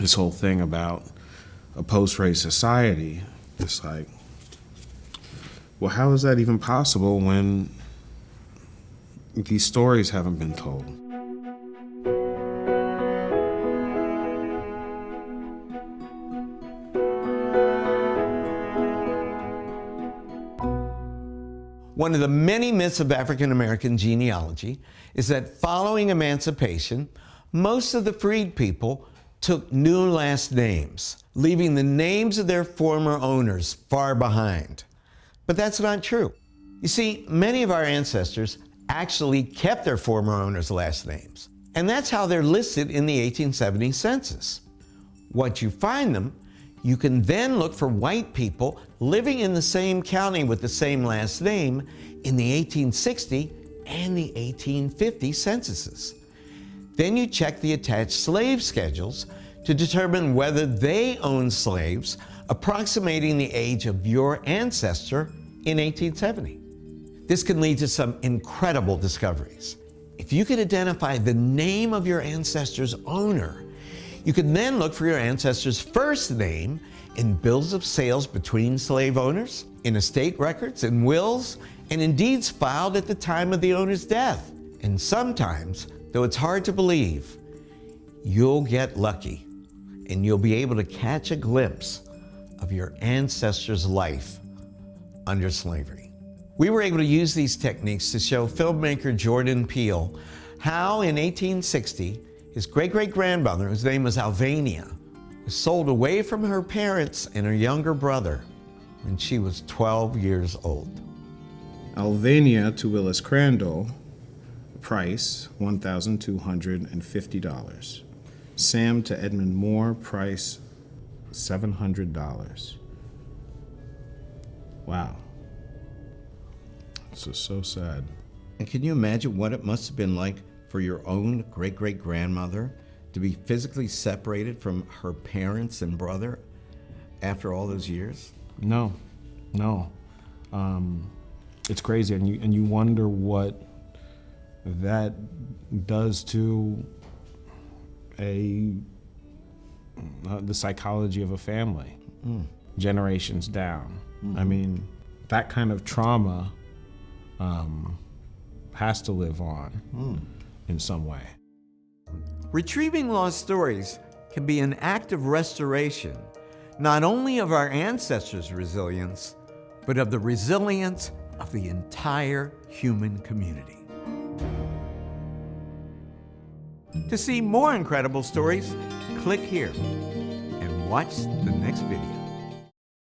this whole thing about a post-race society. It's like, well, how is that even possible when these stories haven't been told? One of the many myths of African American genealogy is that following emancipation, most of the freed people took new last names, leaving the names of their former owners far behind. But that's not true. You see, many of our ancestors actually kept their former owners' last names, and that's how they're listed in the 1870 census. Once you find them, you can then look for white people living in the same county with the same last name in the 1860 and the 1850 censuses. Then you check the attached slave schedules to determine whether they owned slaves approximating the age of your ancestor in 1870. This can lead to some incredible discoveries. If you could identify the name of your ancestor's owner, you can then look for your ancestor's first name in bills of sales between slave owners, in estate records, in wills, and in deeds filed at the time of the owner's death. And sometimes, though it's hard to believe, you'll get lucky and you'll be able to catch a glimpse of your ancestor's life under slavery. We were able to use these techniques to show filmmaker Jordan Peele how in 1860, his great-great-grandmother, whose name was Alvania, was sold away from her parents and her younger brother when she was 12 years old. Alvania to Willis Crandall, price $1,250. Sam to Edmund Moore, price $700. Wow. This is so sad. And can you imagine what it must have been like for your own great-great-grandmother to be physically separated from her parents and brother after all those years? No. It's crazy, and you wonder what that does to the psychology of a family, generations down. Mm-hmm. I mean, that kind of trauma has to live on in some way. Retrieving lost stories can be an act of restoration, not only of our ancestors' resilience, but of the resilience of the entire human community. To see more incredible stories, click here and watch the next video.